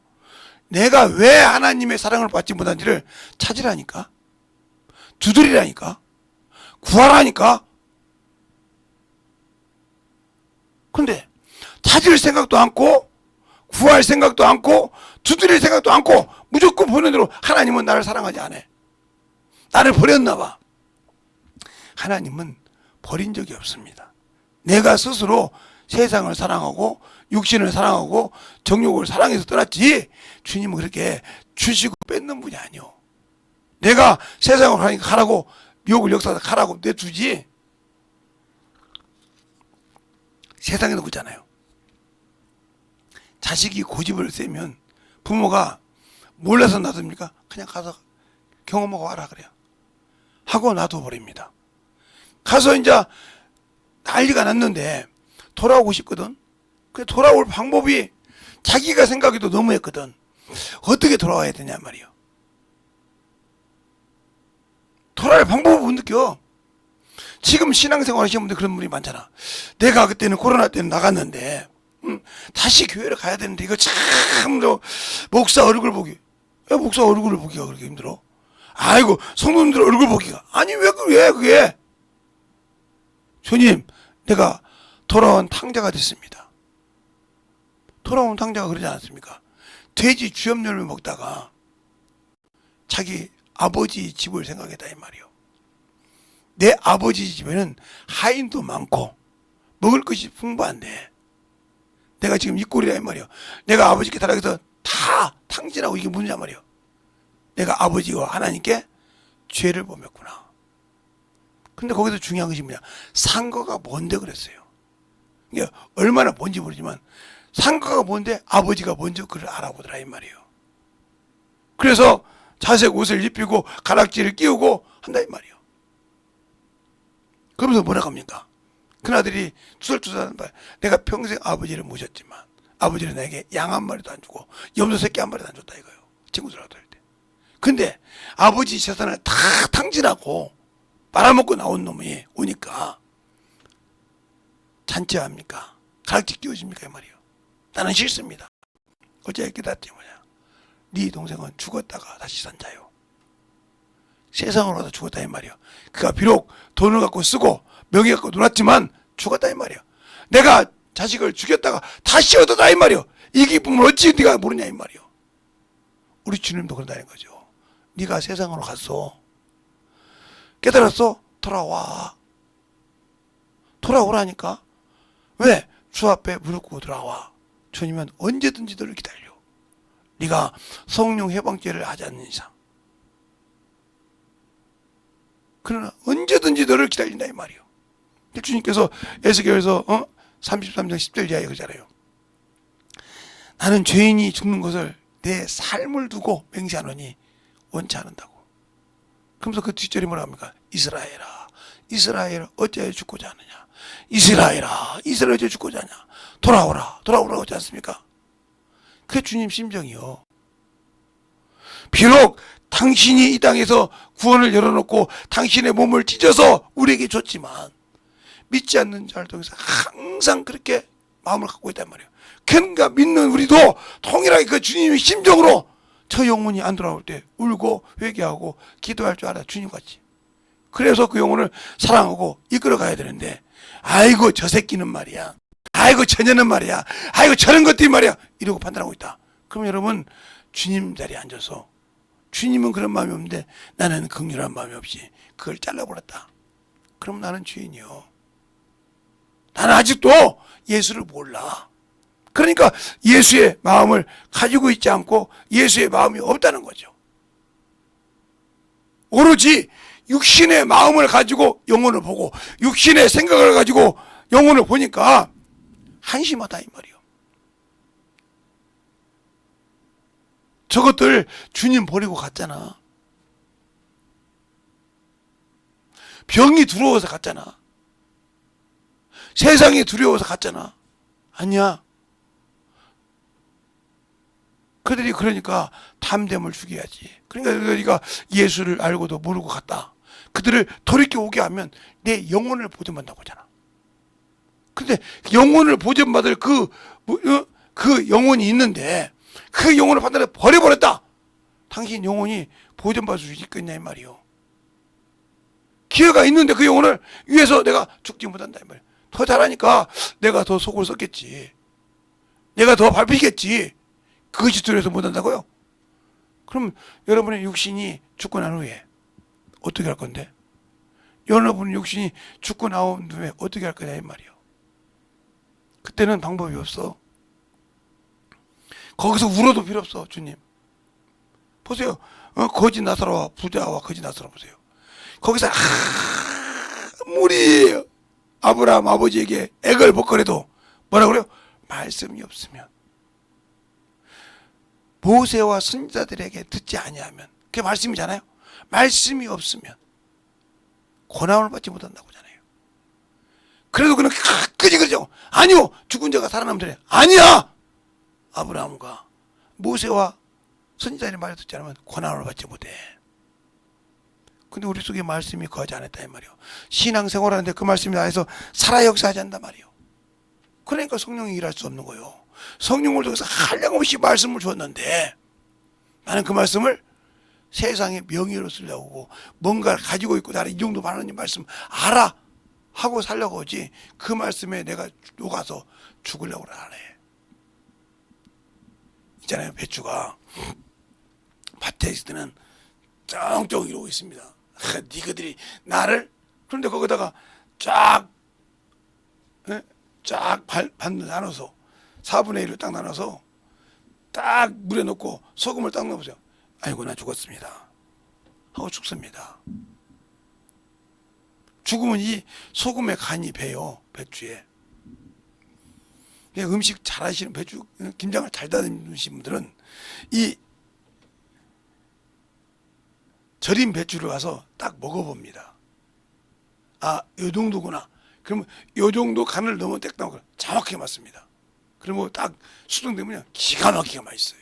Speaker 1: 내가 왜 하나님의 사랑을 받지 못한지를 찾으라니까. 두드리라니까. 구하라니까. 근데 찾을 생각도 않고 구할 생각도 않고 두드릴 생각도 않고 무조건 보는 대로 하나님은 나를 사랑하지 않아. 나를 버렸나 봐. 하나님은 버린 적이 없습니다. 내가 스스로 세상을 사랑하고 육신을 사랑하고 정욕을 사랑해서 떠났지 주님은 그렇게 주시고 뺏는 분이 아니요. 내가 세상을 가라고 욕을 역사하다 가라고 내두지. 세상에도 그렇잖아요. 자식이 고집을 세면 부모가 몰라서 놔둡니까? 그냥 가서 경험하고 와라 그래요. 하고 놔둬버립니다. 가서 이제 난리가 났는데 돌아오고 싶거든. 그 돌아올 방법이 자기가 생각해도 너무했거든. 어떻게 돌아와야 되냐 말이요. 돌아올 방법을 못 느껴. 지금 신앙생활 하시는 분들 그런 분이 많잖아. 내가 그때는 코로나 때는 나갔는데 다시 교회를 가야 되는데 이거 참로 목사 얼굴 보기. 왜 목사 얼굴을 보기가 그렇게 힘들어? 아이고 성도님들 얼굴 보기가. 아니 왜 그게? 주님, 내가 돌아온 탕자가 됐습니다. 돌아온 탕자가 그러지 않았습니까? 돼지 쥐염열매 먹다가 자기 아버지 집을 생각했다 이 말이요. 내 아버지 집에는 하인도 많고 먹을 것이 풍부한데 내가 지금 이 꼴이라 이 말이요. 내가 아버지께 타락해서 다 탕진하고 이게 뭐냐 말이요. 내가 아버지와 하나님께 죄를 범했구나. 근데 거기서 중요한 것이 뭐냐. 상거가 뭔데 그랬어요. 이게 얼마나 뭔지 모르지만 상거가 뭔데 아버지가 먼저 그를 알아보더라 이 말이에요. 그래서 자색 옷을 입히고 가락지를 끼우고 한다 이 말이에요. 그러면서 뭐라고 합니까? 그나들이 투덜투덜하는 말. 내가 평생 아버지를 모셨지만 아버지는 내게 양 한 마리도 안 주고 염소 새끼 한 마리도 안 줬다 이거예요. 친구들하고 할 때. 근데 아버지 재산을 다 탕진하고 빨아먹고 나온 놈이 오니까 잔치합니까? 가락지 끼워줍니까? 이 말이에요. 나는 싫습니다. 어째 깨닫지 뭐냐. 네 동생은 죽었다가 다시 산 자요. 세상으로 와서 죽었다 이 말이에요. 그가 비록 돈을 갖고 쓰고 명예 갖고 놀았지만 죽었다 이 말이에요. 내가 자식을 죽였다가 다시 얻었다 이 말이에요. 이 기쁨을 어찌 네가 모르냐 이 말이에요. 우리 주님도 그런다는 거죠. 네가 세상으로 갔어. 깨달았어? 돌아와. 돌아오라니까. 왜? 주 앞에 무릎 꿇고 돌아와. 주님은 언제든지 너를 기다려. 네가 성령 해방죄를 하지 않는 이상. 그러나 언제든지 너를 기다린다 이 말이요. 주님께서 에스겔에서 33장 10절 이하에 그러잖아요. 나는 죄인이 죽는 것을 내 삶을 두고 맹세하노니 원치 않는다고. 그러면서 그 뒷절이 뭐라 합니까? 이스라엘아, 이스라엘 어찌하여 죽고자 하느냐? 이스라엘아, 이스라엘 어찌하여 죽고자 하냐? 돌아오라, 돌아오라고 하지 않습니까? 그게 주님 심정이요. 비록 당신이 이 땅에서 구원을 열어놓고 당신의 몸을 찢어서 우리에게 줬지만 믿지 않는 자를 통해서 항상 그렇게 마음을 갖고 있단 말이에요. 그러니까 믿는 우리도 통일하게 그 주님의 심정으로 저 영혼이 안 돌아올 때 울고 회개하고 기도할 줄 알아 주님같이. 그래서 그 영혼을 사랑하고 이끌어 가야 되는데 아이고 저 새끼는 말이야. 아이고 저녀는 말이야. 아이고 저런 것들이 말이야. 이러고 판단하고 있다. 그럼 여러분 주님 자리에 앉아서 주님은 그런 마음이 없는데 나는 긍휼한 마음이 없이 그걸 잘라버렸다. 그럼 나는 죄인이요. 나는 아직도 예수를 몰라. 그러니까 예수의 마음을 가지고 있지 않고 예수의 마음이 없다는 거죠. 오로지 육신의 마음을 가지고 영혼을 보고 육신의 생각을 가지고 영혼을 보니까 한심하다 이 말이요. 저것들 주님 버리고 갔잖아. 병이 두려워서 갔잖아. 세상이 두려워서 갔잖아. 아니야. 그들이 그러니까 담됨을 죽여야지. 그러니까 우리가 예수를 알고도 모르고 갔다. 그들을 돌이켜 오게 하면 내 영혼을 보존받는다고 하잖아. 근데 영혼을 보존받을 그 영혼이 있는데 그 영혼을 판단해 버려버렸다. 당신 영혼이 보존받을 수 있겠냐 이 말이요. 기회가 있는데 그 영혼을 위해서 내가 죽지 못한다 이 말이야. 더 잘하니까 내가 더 속을 썼겠지. 내가 더 밟히겠지. 그것이 두려워서 못한다고요? 그럼 여러분의 육신이 죽고 난 후에 어떻게 할 건데? 여러분의 육신이 죽고 나온 후에 어떻게 할 거냐 이 말이요. 그때는 방법이 없어. 거기서 울어도 필요 없어. 주님 보세요. 거지 나사로와 부자와 거지 나사로 보세요. 거기서 아무리 아브라함 아버지에게 애걸복걸해도 뭐라 그래요? 말씀이 없으면, 모세와 선지자들에게 듣지 아니하면, 그게 말씀이잖아요. 말씀이 없으면 고난을 받지 못한다고 하잖아요. 그래도 그는 끝까지 그러죠. 아니요, 죽은 자가 살아나면 되네. 아니야, 아브라함과 모세와 선지자의 말을 듣지 않으면 고난을 받지 못해. 근데 우리 속에 말씀이 거하지 않았다 이 말이요. 신앙생활하는데 그 말씀이 나에서 살아 역사하지 않는단 말이요. 그러니까 성령이 일할 수 없는 거예요. 성령을 통해서 한량없이 말씀을 주었는데 나는 그 말씀을 세상의 명예로 쓰려고 뭔가를 가지고 있고 나는 이 정도 하나님 말씀 알아 하고 살려고 하지, 그 말씀에 내가 녹아서 죽으려고 안 해. 있잖아요, 배추가 밭에 있을 때는 쩡쩡 이러고 있습니다. 니그들이 나를, 그런데 거기다가 쫙 나눠서 4분의 1을 딱 나눠서 딱 물에 넣고 소금을 딱 넣어보세요. 아이고 나 죽었습니다 하고 죽습니다. 죽으면 이 소금의 간이 배요, 배추에. 음식 잘하시는 배추, 김장을 잘 다니시는 분들은 이 절인 배추를 가서 딱 먹어봅니다. 아, 요 정도구나. 그러면 요 정도 간을 넣으면 딱 나오고 정확하게 맞습니다. 그러면 딱 수정되면 기가 막히게 맛있어요.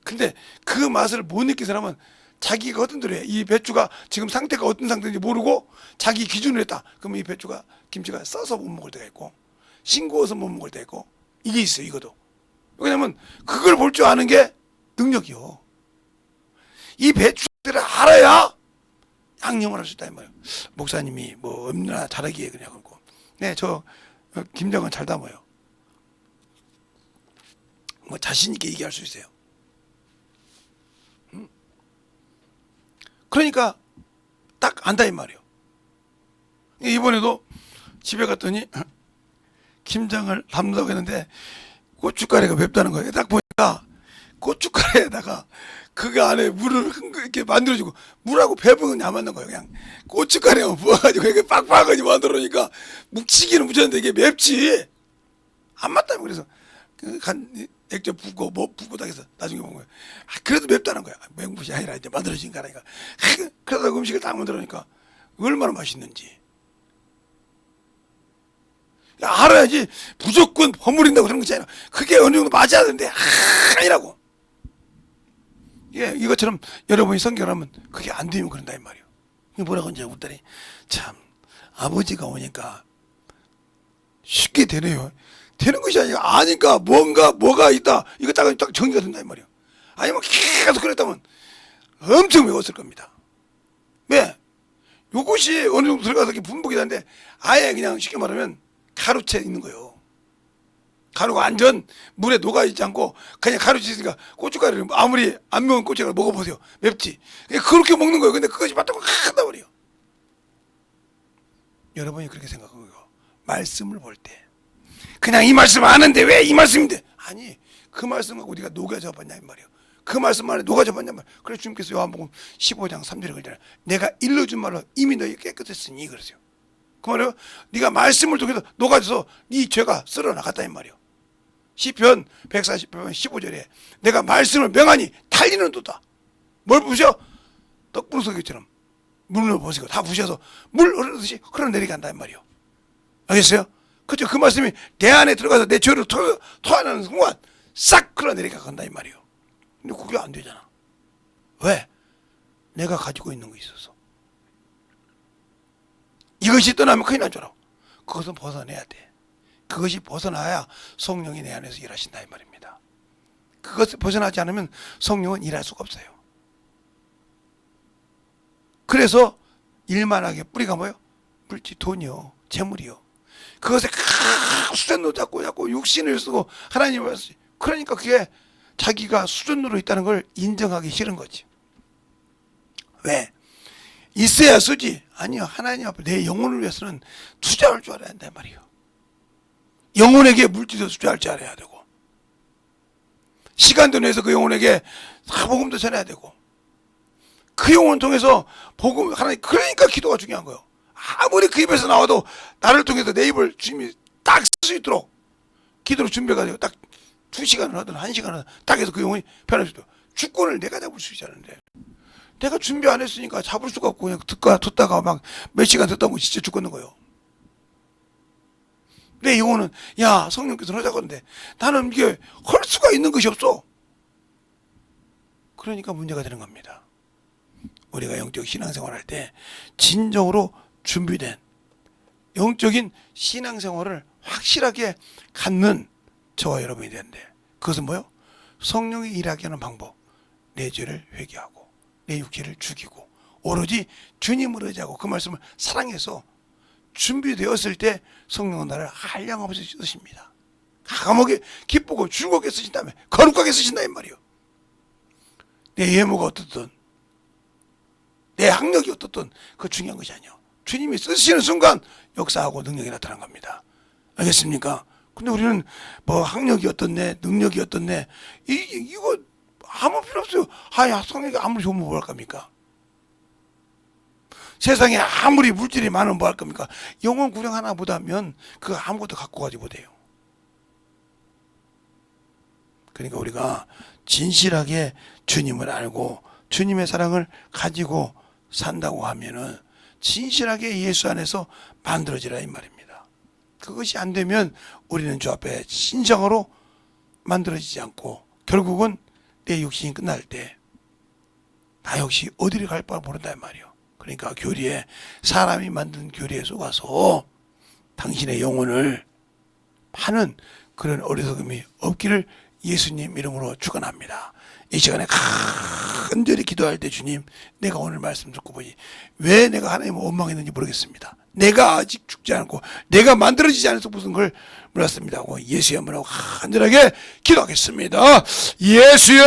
Speaker 1: 근데 그 맛을 못 느낀 사람은 자기가 어떤 대로 해. 이 배추가 지금 상태가 어떤 상태인지 모르고 자기 기준으로 했다. 그러면 이 배추가, 김치가 써서 못 먹을 때가 있고 싱거워서 못 먹을 때가 있고, 이게 있어요. 이것도. 왜냐면 그걸 볼 줄 아는 게 능력이요. 이 배추들을 알아야 양념을 할 수 있다 이 말이에요. 목사님이 뭐 얼마나 잘하기에 그냥 그러고, 네, 저 김장은 잘 담아요. 뭐 자신 있게 얘기할 수 있어요. 그러니까 딱 안다 이 말이에요. 이번에도 집에 갔더니 김장을 담는다고 했는데 고춧가루가 맵다는 거예요. 딱 보니까 고춧가루에다가 그 안에 물을 이렇게 만들어주고, 물하고 배분이 안 맞는 거예요. 그냥 고춧가루에 부어가지고 이렇게 빡빡하게 만들어놓으니까 묵치기는 묵혔는데 이게 맵지 안 맞다며. 그래서 간 액젓 붓고 뭐 붓고 딱 해서 나중에 먹은 거예요. 그래도 맵다는 거야. 맹붓이 아니라 이제 만들어진 거라니까. 그러다 음식을 딱 만들어놓으니까 얼마나 맛있는지 알아야지. 무조건 버무린다고 그런 거지 않아. 그게 어느 정도 맞아야 되는데 아니라고. 예, 이것처럼 여러분이 성경하면 그게 안 되면 그런다 이 말이에요. 뭐라고 이제 묻더니 참 아버지가 오니까 쉽게 되네요. 되는 것이 아니라 아니까 뭐가 있다, 이거 딱 정리가 된다 이 말이에요. 아니면 계속 그랬다면 엄청 외웠을 겁니다. 왜? 요것이 어느 정도 들어가서 분복이 되는데 아예 그냥 쉽게 말하면 가루채 있는 거예요. 가루가 완전 물에 녹아있지 않고 그냥 가루채 있으니까 고춧가루를 아무리 안 매운 고춧가루 먹어보세요. 맵지. 그렇게 먹는 거예요. 근데 그것이 맞다고 한다 버려요. 여러분이 그렇게 생각한 거예요. 말씀을 볼 때 그냥 이 말씀 아는데 왜 이 말씀인데, 아니 그 말씀 갖고 우리가 녹여져 봤냐 이 말이에요. 그 말씀 안에 녹아져 봤냐 말. 그래서 주님께서 요한복음 15장 3절에 그러잖아요. 내가 일러준 말로 이미 너희 깨끗했으니 그러세요. 그 말이에요. 네가 말씀을 통해서 녹아져서 네 죄가 쓸어나갔다 이 말이에요. 시편 140편 15절에 내가 말씀을 명하니 달리는 도다. 뭘 부셔? 떡부르석이처럼 물을 부시고 다 부셔서 물 흐르듯이 흘러내리게 한다 이 말이에요. 알겠어요? 그죠? 그 말씀이 내 안에 들어가서 내 죄를 토하는 순간 싹 흘러내리게 간다 이 말이에요. 근데 그게 안 되잖아. 왜? 내가 가지고 있는 거 있어서. 이것이 떠나면 큰일 난 줄 알아. 그것은 벗어내야 돼. 그것이 벗어나야 성령이 내 안에서 일하신다 이 말입니다. 그것을 벗어나지 않으면 성령은 일할 수가 없어요. 그래서 일만하게 뿌리가 뭐예요? 물질, 돈이요, 재물이요. 그것에 수전으로 자꾸 육신을 쓰고 하나님을 쓰. 그러니까 그게 자기가 수전으로 있다는 걸 인정하기 싫은 거지. 왜? 있어야 쓰지. 아니요, 하나님 앞에 내 영혼을 위해서는 투자할 줄 알아야 한단 말이에요. 영혼에게 물질도 투자할 줄 알아야 되고, 시간도 내서 그 영혼에게 복음도 전해야 되고, 그 영혼을 통해서 복음, 하나님, 그러니까 기도가 중요한 거예요. 아무리 그 입에서 나와도 나를 통해서 내 입을 주님이 딱 쓸 수 있도록 기도로 준비해가지고 딱 2시간을 하든 1시간을 하든 딱 해서 그 영혼이 변할 수 있도록. 주권을 내가 잡을 수 있잖아요. 내가 준비 안 했으니까 잡을 수가 없고 그냥 듣다가 막 몇 시간 듣다 보면 진짜 죽겠는 거예요. 내 영혼은 야 성령께서 하자고 하는데 나는 이게 할 수가 있는 것이 없어. 그러니까 문제가 되는 겁니다. 우리가 영적 신앙생활 할 때 진정으로 준비된 영적인 신앙생활을 확실하게 갖는 저와 여러분이 되는데, 그것은 뭐요? 성령이 일하게 하는 방법. 내 죄를 회개하고 내 육체를 죽이고 오로지 주님을 의지하고 그 말씀을 사랑해서 준비되었을 때 성령은 나를 한량없이 쓰십니다. 감옥에 기쁘고 즐겁게 쓰신 다음에 거룩하게 쓰신다 이 말이요. 내 예무가 어떻든 내 학력이 어떻든 그 중요한 것이 아니요. 주님이 쓰시는 순간 역사하고 능력이 나타난 겁니다. 알겠습니까? 근데 우리는 뭐 학력이 어떻네, 능력이 어떻네, 이거 아무 필요 없어요. 야, 성격이 아무리 좋으면 뭐 할 겁니까? 세상에 아무리 물질이 많으면 뭐 할 겁니까? 영혼 구령 하나 못하면 그거 아무것도 갖고 가지 못해요. 그러니까 우리가 진실하게 주님을 알고 주님의 사랑을 가지고 산다고 하면은 진실하게 예수 안에서 만들어지라 이 말입니다. 그것이 안 되면 우리는 주 앞에 신성으로 만들어지지 않고 결국은 내 육신이 끝날 때 나 역시 어디를 갈 바를 모른다 이 말이요. 그러니까 교리에 사람이 만든 교리에 속아서 당신의 영혼을 파는 그런 어리석음이 없기를 예수님 이름으로 축원합니다. 이 시간에 간절히 기도할 때 주님, 내가 오늘 말씀 듣고 보니 왜 내가 하나님을 원망했는지 모르겠습니다. 내가 아직 죽지 않고 내가 만들어지지 않아서 무슨 걸 몰랐습니다 하고 예수의 이름으로 간절하게 기도하겠습니다. 예수여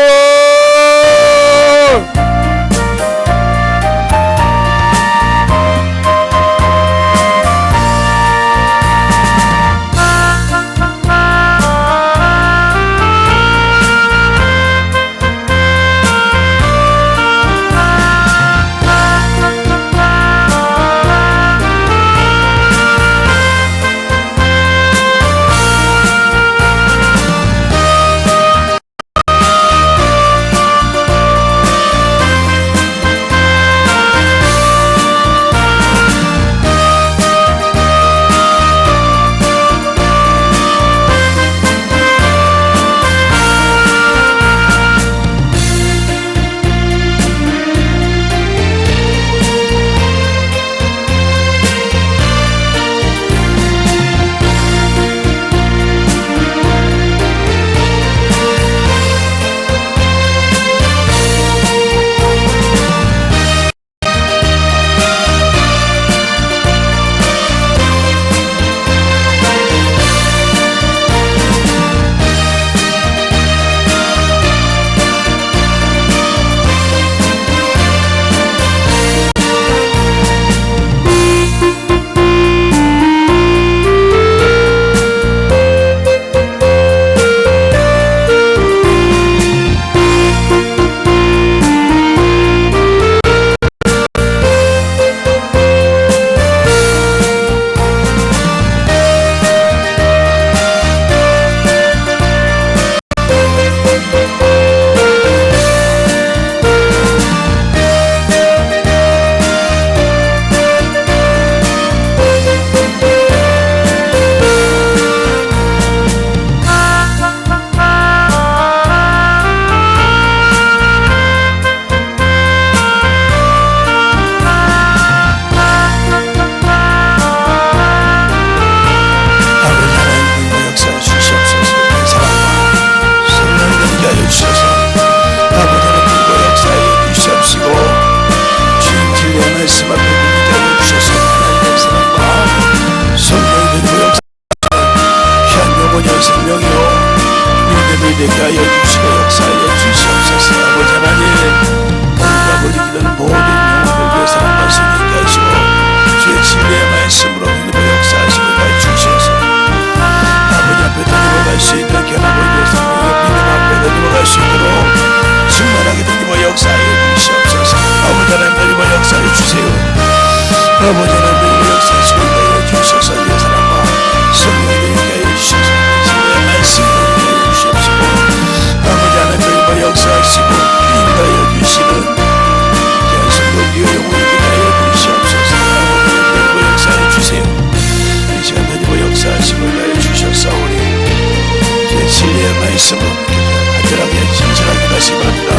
Speaker 1: 되게 하여 주시고 역사하여 주시옵소서. 아버지 하나님, 우리가 버리기는 모든 영혼들과 사랑과 성령께 하시고 주의 진리의 말씀으로 믿음의 역사하시고 주셔서 아버지 앞에 드리고 갈 수 있는 견학을 성령의 믿음 앞에 드리고 갈 수 있도록 충만하게 드리고 역사하여 주시옵소서. 아버지 하나님 드리고 역사해 주세요. 아버지 하나님 드리고 역사하시고 인도하여 주셔서 주의 사랑과 성령이 되게 하여 주셔서 진리의 말씀으로 되게 하여 주시옵시고 아버지 하나님 드리고 역사하시고 인도하여 주시는 성령의 영혼이 되게 하여 주시옵소서. 아버지 하나님 드리고 역사해 주세요. 이 시간 드리고 역사하시고 인도하여 주셨사오니 주의 진리의 말씀으로 간절하게 진실하게 다시 바랍니다.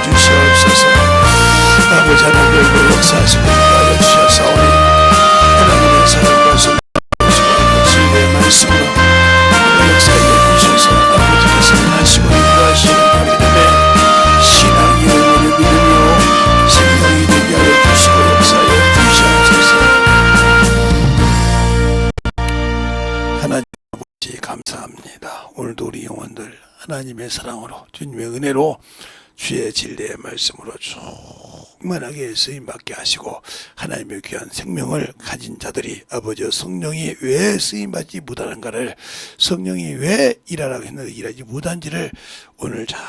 Speaker 1: 주시옵소서. 아버지 하나님 역사하시고 인도하여 주셨사오니 하나님의 사랑과 성령과 진리의 말씀으로 역사하여 주셔서 아버지께서 하시고 인도하시는 믿음의 신앙이 영원히 믿음이요 생명이 되게 하여 주시고 역사하여 주시옵소서. 하나님 아버지 감사합니다. 오늘도 우리 영혼들 하나님의 사랑으로 주님의 은혜로 주의 진리의 말씀으로 쭉 충만하게 쓰임받게 하시고 하나님의 귀한 생명을 가진 자들이 아버지 성령이 왜 쓰임받지 못하는가를, 성령이 왜 일하라고 했는데 일하지 못한지를 오늘 잘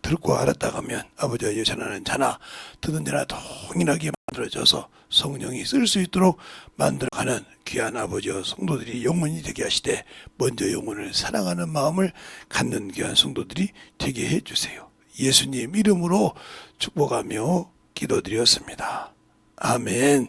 Speaker 1: 듣고 알았다고 하면 아버지와 여전하는 자나 듣는 자나 동일하게 만들어져서 성령이 쓸 수 있도록 만들어가는 귀한 아버지와 성도들이 영혼이 되게 하시되 먼저 영혼을 사랑하는 마음을 갖는 귀한 성도들이 되게 해주세요. 예수님 이름으로 축복하며 기도드렸습니다. 아멘.